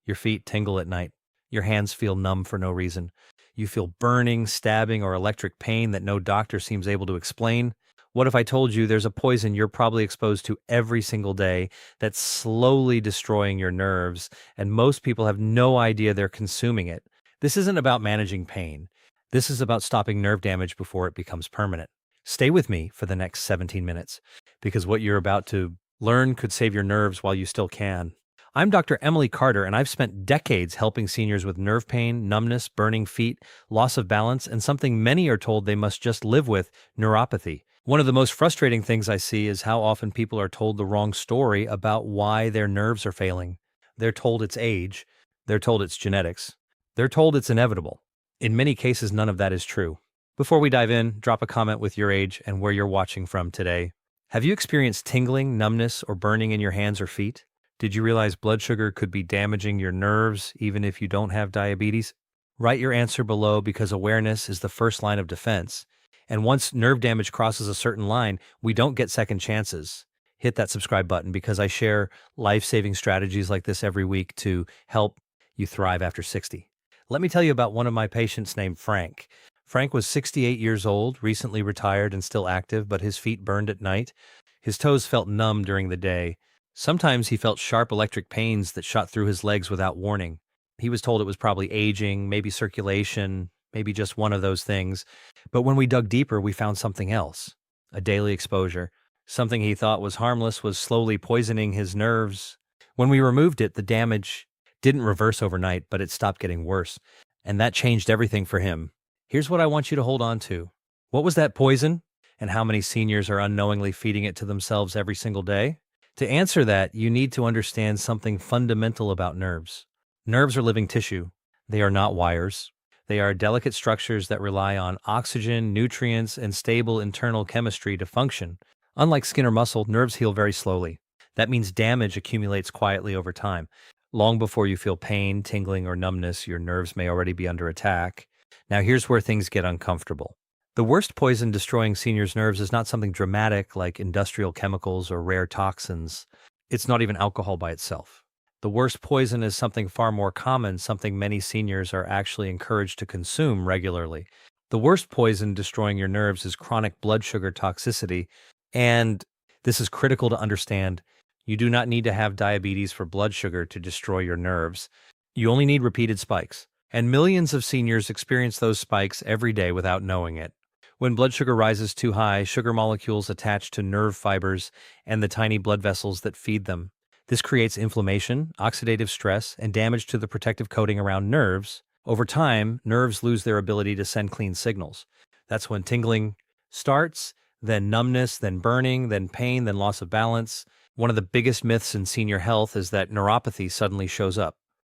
Your feet tingle at night. Your hands feel numb for no reason. You feel burning, stabbing, or electric pain that no doctor seems able to explain. What if I told you there's a poison you're probably exposed to every single day that's slowly destroying your nerves, and most people have no idea they're consuming it? This isn't about managing pain. This is about stopping nerve damage before it becomes permanent. Stay with me for the next 17 minutes, because what you're about to learn could save your nerves while you still can. I'm Dr. Emily Carter, and I've spent decades helping seniors with nerve pain, numbness, burning feet, loss of balance, and something many are told they must just live with, neuropathy. One of the most frustrating things I see is how often people are told the wrong story about why their nerves are failing. They're told it's age. They're told it's genetics. They're told it's inevitable. In many cases, none of that is true. Before we dive in, drop a comment with your age and where you're watching from today. Have you experienced tingling, numbness, or burning in your hands or feet? Did you realize blood sugar could be damaging your nerves even if you don't have diabetes? Write your answer below, because awareness is the first line of defense. And once nerve damage crosses a certain line, we don't get second chances. Hit that subscribe button, because I share life-saving strategies like this every week to help you thrive after 60. Let me tell you about one of my patients named Frank. Frank was 68 years old, recently retired and still active, but his feet burned at night. His toes felt numb during the day. Sometimes he felt sharp electric pains that shot through his legs without warning. He was told it was probably aging, maybe circulation, maybe just one of those things. But when we dug deeper, we found something else. A daily exposure. Something he thought was harmless was slowly poisoning his nerves. When we removed it, the damage didn't reverse overnight, but it stopped getting worse. And that changed everything for him. Here's what I want you to hold on to. What was that poison? And how many seniors are unknowingly feeding it to themselves every single day? To answer that, you need to understand something fundamental about nerves. Nerves are living tissue. They are not wires. They are delicate structures that rely on oxygen, nutrients, and stable internal chemistry to function. Unlike skin or muscle, nerves heal very slowly. That means damage accumulates quietly over time. Long before you feel pain, tingling, or numbness, your nerves may already be under attack. Now here's where things get uncomfortable. The worst poison destroying seniors' nerves is not something dramatic like industrial chemicals or rare toxins. It's not even alcohol by itself. The worst poison is something far more common, something many seniors are actually encouraged to consume regularly. The worst poison destroying your nerves is chronic blood sugar toxicity, and this is critical to understand. You do not need to have diabetes for blood sugar to destroy your nerves. You only need repeated spikes, and millions of seniors experience those spikes every day without knowing it. When blood sugar rises too high, sugar molecules attach to nerve fibers and the tiny blood vessels that feed them. This creates inflammation, oxidative stress, and damage to the protective coating around nerves. Over time, nerves lose their ability to send clean signals. That's when tingling starts, then numbness, then burning, then pain, then loss of balance. One of the biggest myths in senior health is that neuropathy suddenly shows up.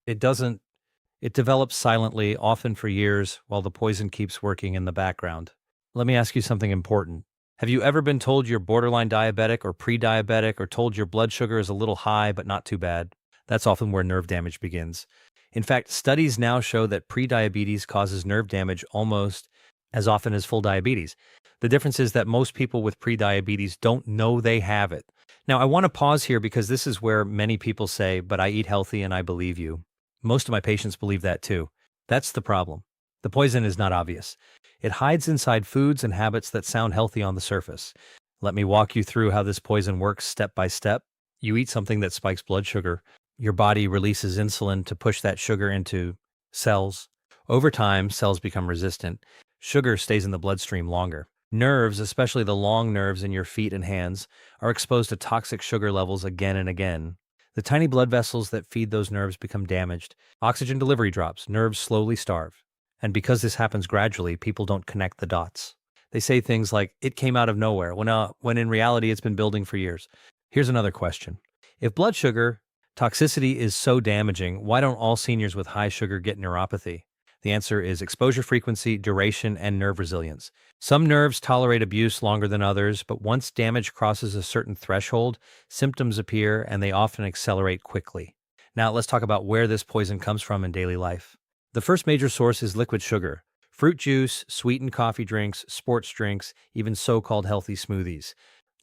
It doesn't. It develops silently, often for years, while the poison keeps working in the background. Let me ask you something important. Have you ever been told you're borderline diabetic or pre-diabetic, or told your blood sugar is a little high but not too bad? That's often where nerve damage begins. In fact, studies now show that pre-diabetes causes nerve damage almost as often as full diabetes. The difference is that most people with pre-diabetes don't know they have it. Now, I want to pause here, because this is where many people say, "But I eat healthy and I believe you." Most of my patients believe that too. That's the problem. The poison is not obvious. It hides inside foods and habits that sound healthy on the surface. Let me walk you through how this poison works step by step. You eat something that spikes blood sugar. Your body releases insulin to push that sugar into cells. Over time, cells become resistant. Sugar stays in the bloodstream longer. Nerves, especially the long nerves in your feet and hands, are exposed to toxic sugar levels again and again. The tiny blood vessels that feed those nerves become damaged. Oxygen delivery drops. Nerves slowly starve. And because this happens gradually, people don't connect the dots. They say things like, "It came out of nowhere," when in reality it's been building for years. Here's another question. If blood sugar toxicity is so damaging, why don't all seniors with high sugar get neuropathy? The answer is exposure frequency, duration, and nerve resilience. Some nerves tolerate abuse longer than others, but once damage crosses a certain threshold, symptoms appear and they often accelerate quickly. Now let's talk about where this poison comes from in daily life. The first major source is liquid sugar. Fruit juice, sweetened coffee drinks, sports drinks, even so-called healthy smoothies.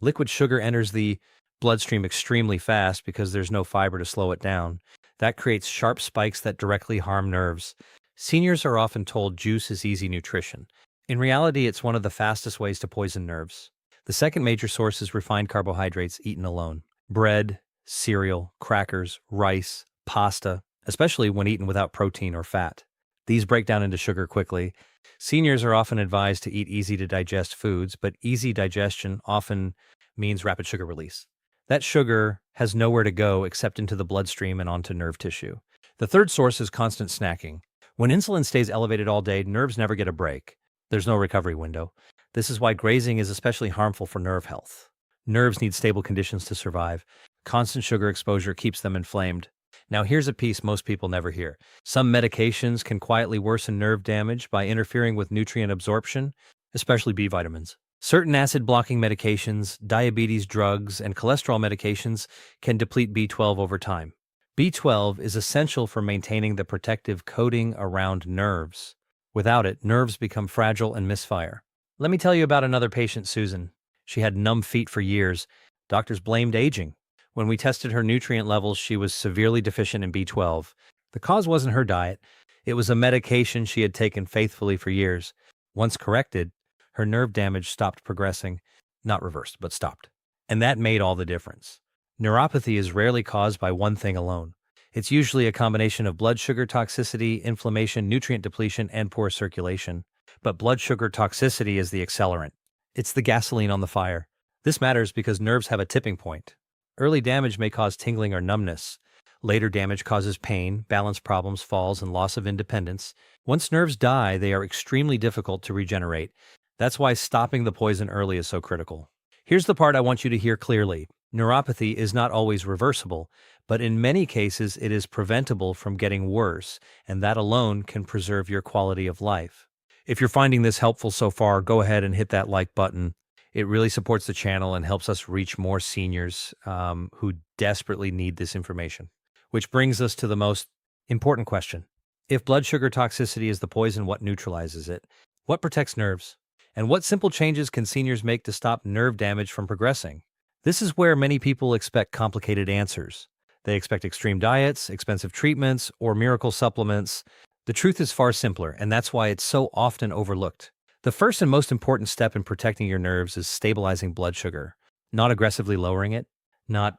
Liquid sugar enters the bloodstream extremely fast because there's no fiber to slow it down. That creates sharp spikes that directly harm nerves. Seniors are often told juice is easy nutrition. In reality, it's one of the fastest ways to poison nerves. The second major source is refined carbohydrates eaten alone. Bread, cereal, crackers, rice, pasta, especially when eaten without protein or fat. These break down into sugar quickly. Seniors are often advised to eat easy-to-digest foods, but easy digestion often means rapid sugar release. That sugar has nowhere to go except into the bloodstream and onto nerve tissue. The third source is constant snacking. When insulin stays elevated all day, nerves never get a break. There's no recovery window. This is why grazing is especially harmful for nerve health. Nerves need stable conditions to survive. Constant sugar exposure keeps them inflamed. Now here's a piece most people never hear. Some medications can quietly worsen nerve damage by interfering with nutrient absorption, especially B vitamins. Certain acid-blocking medications, diabetes drugs, and cholesterol medications can deplete B12 over time. B12 is essential for maintaining the protective coating around nerves. Without it, nerves become fragile and misfire. Let me tell you about another patient, Susan. She had numb feet for years. Doctors blamed aging. When we tested her nutrient levels, she was severely deficient in B12. The cause wasn't her diet. It was a medication she had taken faithfully for years. Once corrected, her nerve damage stopped progressing. Not reversed, but stopped. And that made all the difference. Neuropathy is rarely caused by one thing alone. It's usually a combination of blood sugar toxicity, inflammation, nutrient depletion, and poor circulation. But blood sugar toxicity is the accelerant. It's the gasoline on the fire. This matters because nerves have a tipping point. Early damage may cause tingling or numbness. Later damage causes pain, balance problems, falls, and loss of independence. Once nerves die, they are extremely difficult to regenerate. That's why stopping the poison early is so critical. Here's the part I want you to hear clearly. Neuropathy is not always reversible, but in many cases it is preventable from getting worse, and that alone can preserve your quality of life. If you're finding this helpful so far, go ahead and hit that like button. It really supports the channel and helps us reach more seniors who desperately need this information. Which brings us to the most important question. If blood sugar toxicity is the poison, what neutralizes it? What protects nerves? And what simple changes can seniors make to stop nerve damage from progressing? This is where many people expect complicated answers. They expect extreme diets, expensive treatments, or miracle supplements. The truth is far simpler, and that's why it's so often overlooked. The first and most important step in protecting your nerves is stabilizing blood sugar, not aggressively lowering it, not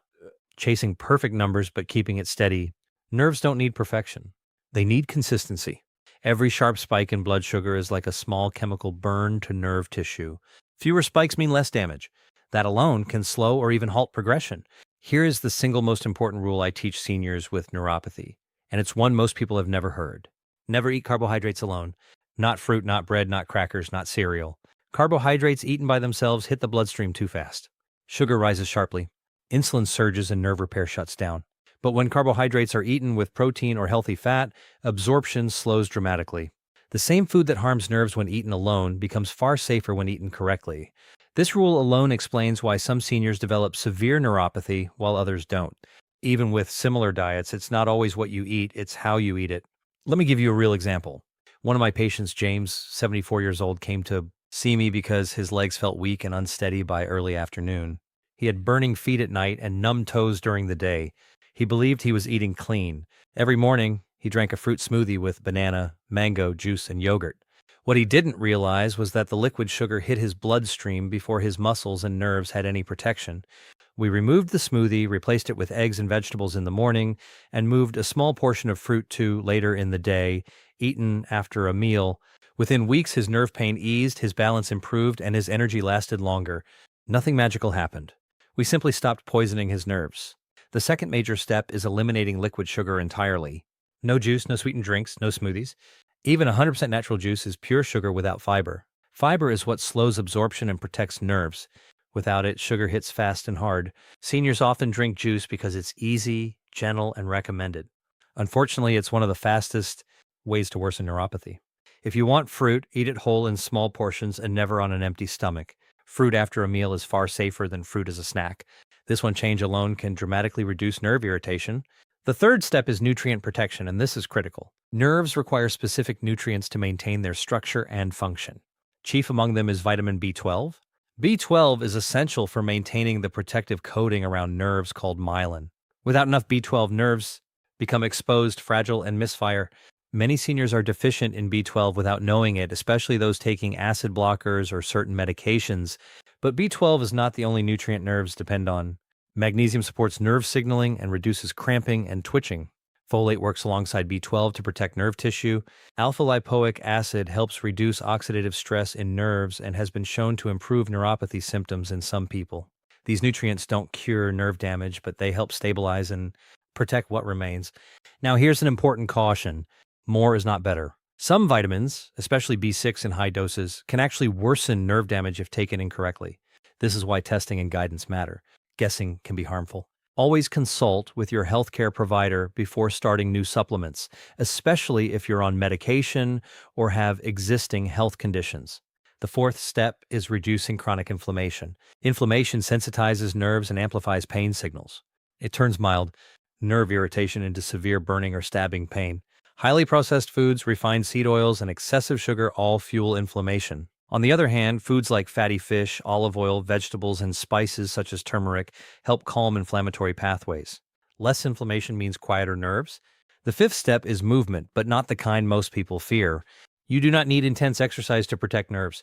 chasing perfect numbers but keeping it steady. Nerves don't need perfection. They need consistency. Every sharp spike in blood sugar is like a small chemical burn to nerve tissue. Fewer spikes mean less damage. That alone can slow or even halt progression. Here is the single most important rule I teach seniors with neuropathy, and it's one most people have never heard. Never eat carbohydrates alone. Not fruit, not bread, not crackers, not cereal. Carbohydrates eaten by themselves hit the bloodstream too fast. Sugar rises sharply. Insulin surges and nerve repair shuts down. But when carbohydrates are eaten with protein or healthy fat, absorption slows dramatically. The same food that harms nerves when eaten alone becomes far safer when eaten correctly. This rule alone explains why some seniors develop severe neuropathy while others don't. Even with similar diets, it's not always what you eat, it's how you eat it. Let me give you a real example. One of my patients, James, 74 years old, came to see me because his legs felt weak and unsteady by early afternoon. He had burning feet at night and numb toes during the day. He believed he was eating clean. Every morning, he drank a fruit smoothie with banana, mango, juice, and yogurt. What he didn't realize was that the liquid sugar hit his bloodstream before his muscles and nerves had any protection. We removed the smoothie, replaced it with eggs and vegetables in the morning, and moved a small portion of fruit to later in the day, eaten after a meal. Within weeks, his nerve pain eased, his balance improved, and his energy lasted longer. Nothing magical happened. We simply stopped poisoning his nerves. The second major step is eliminating liquid sugar entirely. No juice, no sweetened drinks, no smoothies. Even 100% natural juice is pure sugar without fiber. Fiber is what slows absorption and protects nerves. Without it, sugar hits fast and hard. Seniors often drink juice because it's easy, gentle, and recommended. Unfortunately, it's one of the fastest ways to worsen neuropathy. If you want fruit, eat it whole in small portions and never on an empty stomach. Fruit after a meal is far safer than fruit as a snack. This one change alone can dramatically reduce nerve irritation. The third step is nutrient protection, and this is critical. Nerves require specific nutrients to maintain their structure and function. Chief among them is vitamin B12. B12 is essential for maintaining the protective coating around nerves called myelin. Without enough B12, nerves become exposed, fragile, and misfire. Many seniors are deficient in B12 without knowing it, especially those taking acid blockers or certain medications. But B12 is not the only nutrient nerves depend on. Magnesium supports nerve signaling and reduces cramping and twitching. Folate works alongside B12 to protect nerve tissue. Alpha-lipoic acid helps reduce oxidative stress in nerves and has been shown to improve neuropathy symptoms in some people. These nutrients don't cure nerve damage, but they help stabilize and protect what remains. Now, here's an important caution. More is not better. Some vitamins, especially B6 in high doses, can actually worsen nerve damage if taken incorrectly. This is why testing and guidance matter. Guessing can be harmful. Always consult with your healthcare provider before starting new supplements, especially if you're on medication or have existing health conditions. The fourth step is reducing chronic inflammation. Inflammation sensitizes nerves and amplifies pain signals. It turns mild nerve irritation into severe burning or stabbing pain. Highly processed foods, refined seed oils, and excessive sugar all fuel inflammation. On the other hand, foods like fatty fish, olive oil, vegetables, and spices such as turmeric help calm inflammatory pathways. Less inflammation means quieter nerves. The fifth step is movement, but not the kind most people fear. You do not need intense exercise to protect nerves.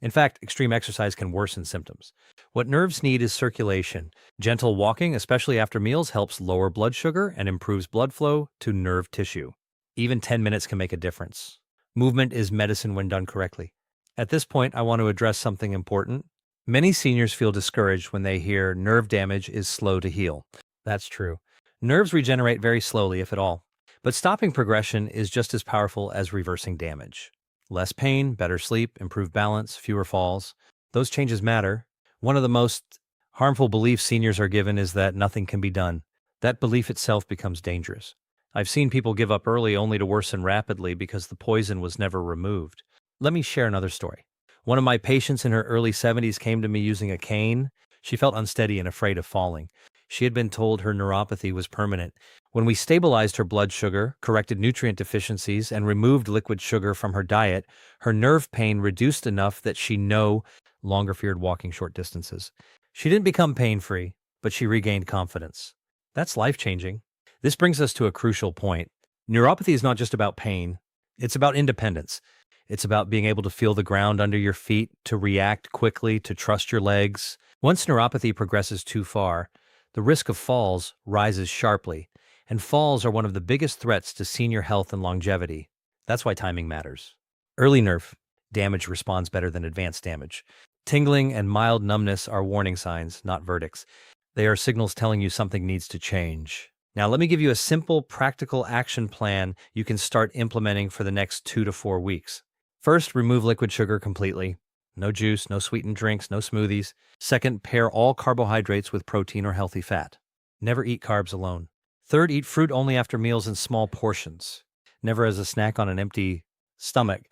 In fact, extreme exercise can worsen symptoms. What nerves need is circulation. Gentle walking, especially after meals, helps lower blood sugar and improves blood flow to nerve tissue. Even 10 minutes can make a difference. Movement is medicine when done correctly. At this point, I want to address something important. Many seniors feel discouraged when they hear nerve damage is slow to heal. That's true. Nerves regenerate very slowly, if at all. But stopping progression is just as powerful as reversing damage. Less pain, better sleep, improved balance, fewer falls. Those changes matter. One of the most harmful beliefs seniors are given is that nothing can be done. That belief itself becomes dangerous. I've seen people give up early only to worsen rapidly because the poison was never removed. Let me share another story. One of my patients in her early 70s came to me using a cane. She felt unsteady and afraid of falling. She had been told her neuropathy was permanent. When we stabilized her blood sugar, corrected nutrient deficiencies, and removed liquid sugar from her diet, her nerve pain reduced enough that she no longer feared walking short distances. She didn't become pain-free, but she regained confidence. That's life-changing. This brings us to a crucial point. Neuropathy is not just about pain. It's about independence. It's about being able to feel the ground under your feet, to react quickly, to trust your legs. Once neuropathy progresses too far, the risk of falls rises sharply, and falls are one of the biggest threats to senior health and longevity. That's why timing matters. Early nerve damage responds better than advanced damage. Tingling and mild numbness are warning signs, not verdicts. They are signals telling you something needs to change. Now, let me give you a simple, practical action plan you can start implementing for the next 2 to 4 weeks. First, remove liquid sugar completely. No juice, no sweetened drinks, no smoothies. Second, pair all carbohydrates with protein or healthy fat. Never eat carbs alone. Third, eat fruit only after meals in small portions, never as a snack on an empty stomach.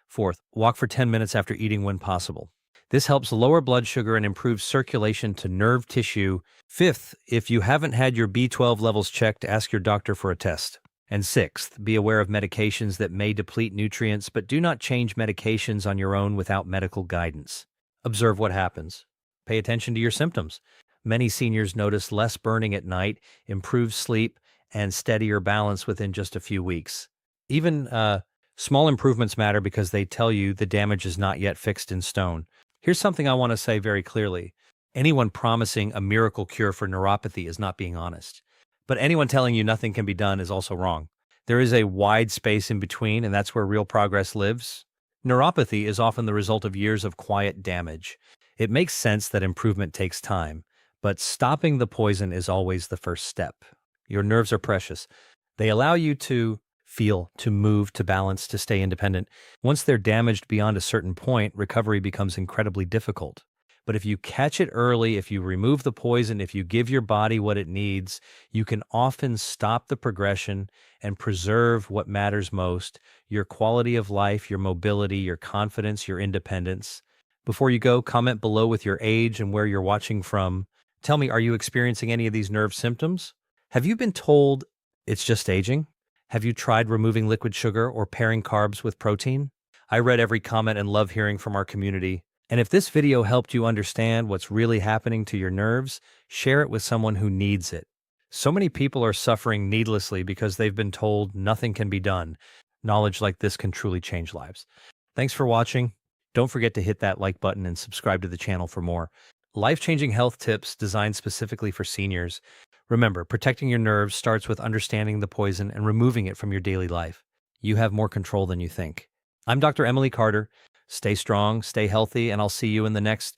Fourth, walk for 10 minutes after eating when possible. This helps lower blood sugar and improves circulation to nerve tissue. Fifth, if you haven't had your B12 levels checked, ask your doctor for a test. And sixth, be aware of medications that may deplete nutrients, but do not change medications on your own without medical guidance. Observe what happens. Pay attention to your symptoms. Many seniors notice less burning at night, improved sleep, and steadier balance within just a few weeks. Even small improvements matter because they tell you the damage is not yet fixed in stone. Here's something I want to say very clearly. Anyone promising a miracle cure for neuropathy is not being honest. But anyone telling you nothing can be done is also wrong. There is a wide space in between, and that's where real progress lives. Neuropathy is often the result of years of quiet damage. It makes sense that improvement takes time, but stopping the poison is always the first step. Your nerves are precious. They allow you to feel, to move, to balance, to stay independent. Once they're damaged beyond a certain point, recovery becomes incredibly difficult. But if you catch it early, if you remove the poison, if you give your body what it needs, you can often stop the progression and preserve what matters most, your quality of life, your mobility, your confidence, your independence. Before you go, comment below with your age and where you're watching from. Tell me, are you experiencing any of these nerve symptoms? Have you been told it's just aging? Have you tried removing liquid sugar or pairing carbs with protein? I read every comment and love hearing from our community. And if this video helped you understand what's really happening to your nerves, share it with someone who needs it. So many people are suffering needlessly because they've been told nothing can be done. Knowledge like this can truly change lives. Thanks for watching. Don't forget to hit that like button and subscribe to the channel for more life-changing health tips designed specifically for seniors. Remember, protecting your nerves starts with understanding the poison and removing it from your daily life. You have more control than you think. I'm Dr. Emily Carter. Stay strong, stay healthy, and I'll see you in the next